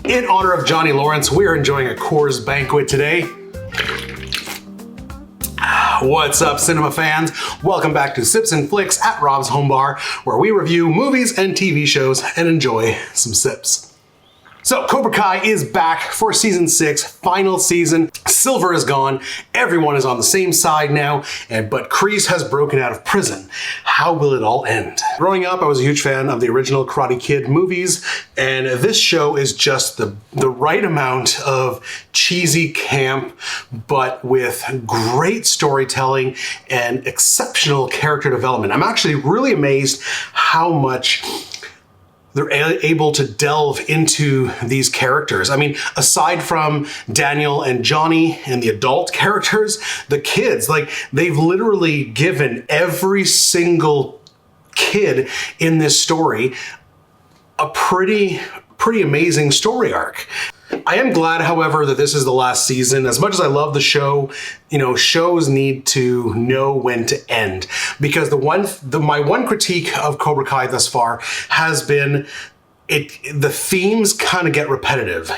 In honor of Johnny Lawrence, we're enjoying a Coors banquet today. What's up, cinema fans? Welcome back to Sips and Flicks at Rob's Home Bar, where we review movies and TV shows and enjoy some sips. So Cobra Kai is back for season 6, final season. Silver is gone. Everyone is on the same side now, but Kreese has broken out of prison. How will it all end? Growing up, I was a huge fan of the original Karate Kid movies, and this show is just the right amount of cheesy camp, but with great storytelling and exceptional character development. I'm actually really amazed how much they're able to delve into these characters. I mean, aside from Daniel and Johnny and the adult characters, the kids, like, they've literally given every single kid in this story a pretty amazing story arc. I am glad, however, that this is the last season. As much as I love the show, shows need to know when to end. Because my one critique of Cobra Kai thus far has been the themes kind of get repetitive.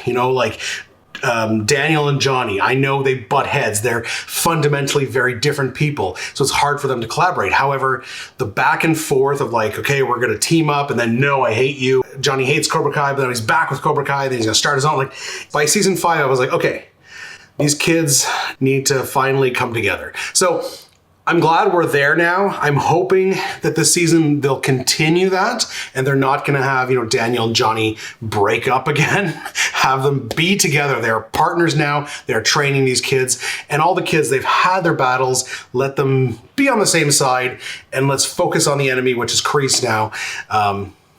Daniel and Johnny, I know they butt heads. They're fundamentally very different people, so it's hard for them to collaborate. However, the back and forth of like, okay, we're gonna team up, and then no, I hate you. Johnny hates Cobra Kai, but then he's back with Cobra Kai, then he's gonna start his own. Like, by season 5, I was like, okay, these kids need to finally come together. So I'm glad we're there now. I'm hoping that this season they'll continue that, and they're not gonna have, Daniel and Johnny break up again. Have them be together. They're partners now. They're training these kids, and all the kids, they've had their battles. Let them be on the same side, and let's focus on the enemy, which is Kreese now.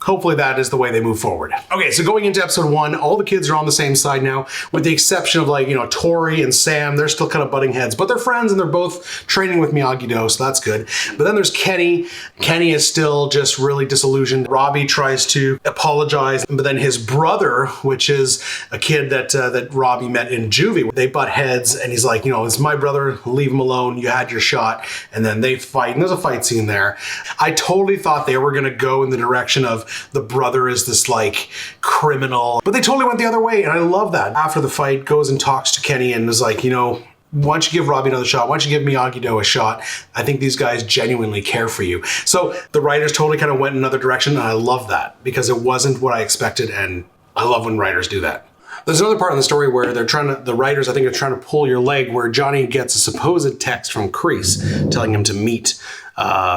Hopefully that is the way they move forward. Okay, so going into episode 1, all the kids are on the same side now, with the exception of Tori and Sam. They're still kind of butting heads, but they're friends and they're both training with Miyagi-Do, so that's good. But then there's Kenny. Kenny is still just really disillusioned. Robbie tries to apologize, but then his brother, which is a kid that Robbie met in juvie, they butt heads, and he's like, it's my brother, leave him alone, you had your shot. And then they fight, and there's a fight scene there. I totally thought they were gonna go in the direction of the brother is this criminal, but they totally went the other way, and I love that. After the fight, goes and talks to Kenny and is like, why don't you give Robbie another shot? Why don't you give Miyagi-Do a shot? I think these guys genuinely care for you. So the writers totally kind of went in another direction, and I love that because it wasn't what I expected, and I love when writers do that. There's another part in the story where the writers, I think, are trying to pull your leg, where Johnny gets a supposed text from Kreese telling him to meet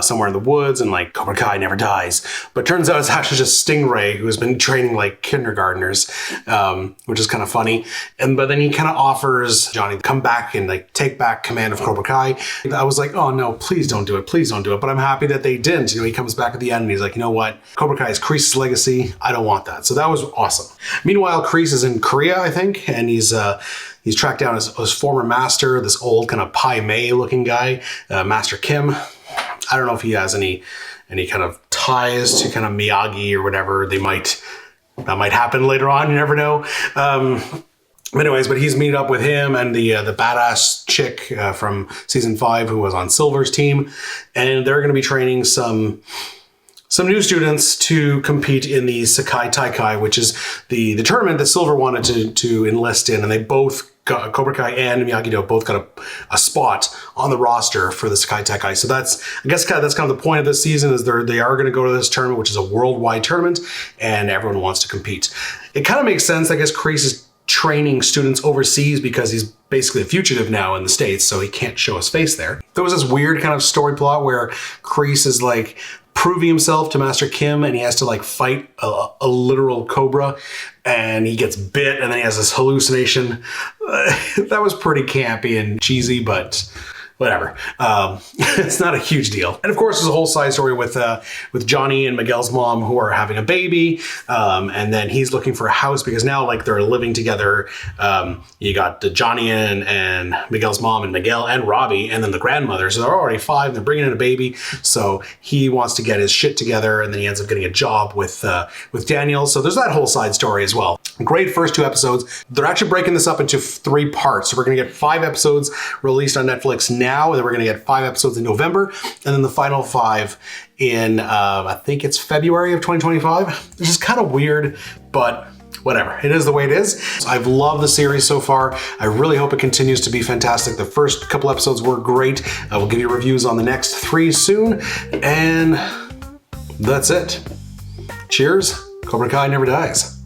somewhere in the woods, and Cobra Kai never dies. But turns out it's actually just Stingray, who has been training kindergartners, which is kind of funny. But then he kind of offers Johnny to come back and take back command of Cobra Kai. I was like, oh no, please don't do it, please don't do it. But I'm happy that they didn't. He comes back at the end and he's like, you know what? Cobra Kai is Kreese's legacy. I don't want that. So that was awesome. Meanwhile, Kreese is in Korea, I think, and he's tracked down his former master, this old kind of Pai Mei looking guy, Master Kim. I don't know if he has any kind of ties to kind of Miyagi or whatever. That might happen later on. You never know. Anyways, but he's meeting up with him and the badass chick from season 5 who was on Silver's team, and they're going to be training some new students to compete in the Sekai Taikai, which is the tournament that Silver wanted to enlist in, and they both got, Cobra Kai and Miyagi-Do both got a spot on the roster for the Sekai Taikai. So that's kind of the point of this season, is they are going to go to this tournament, which is a worldwide tournament, and everyone wants to compete. It kind of makes sense, I guess. Kreese is training students overseas because he's basically a fugitive now in the States, so he can't show his face there. There was this weird kind of story plot where Kreese is proving himself to Master Kim, and he has to fight a literal cobra, and he gets bit, and then he has this hallucination. That was pretty campy and cheesy, but whatever. It's not a huge deal. And of course, there's a whole side story with Johnny and Miguel's mom, who are having a baby. And then he's looking for a house because now they're living together. You got Johnny and Miguel's mom and Miguel and Robbie, and then the grandmother. So they're already 5. They're bringing in a baby. So he wants to get his shit together, and then he ends up getting a job with Daniel. So there's that whole side story as well. Great first 2 episodes. They're actually breaking this up into 3 parts. So we're going to get 5 episodes released on Netflix now, and then we're going to get 5 episodes in November, and then the final 5 in, I think it's February of 2025. This is kind of weird, but whatever. It is the way it is. I've loved the series so far. I really hope it continues to be fantastic. The first couple episodes were great. I will give you reviews on the next 3 soon. And that's it. Cheers. Cobra Kai never dies.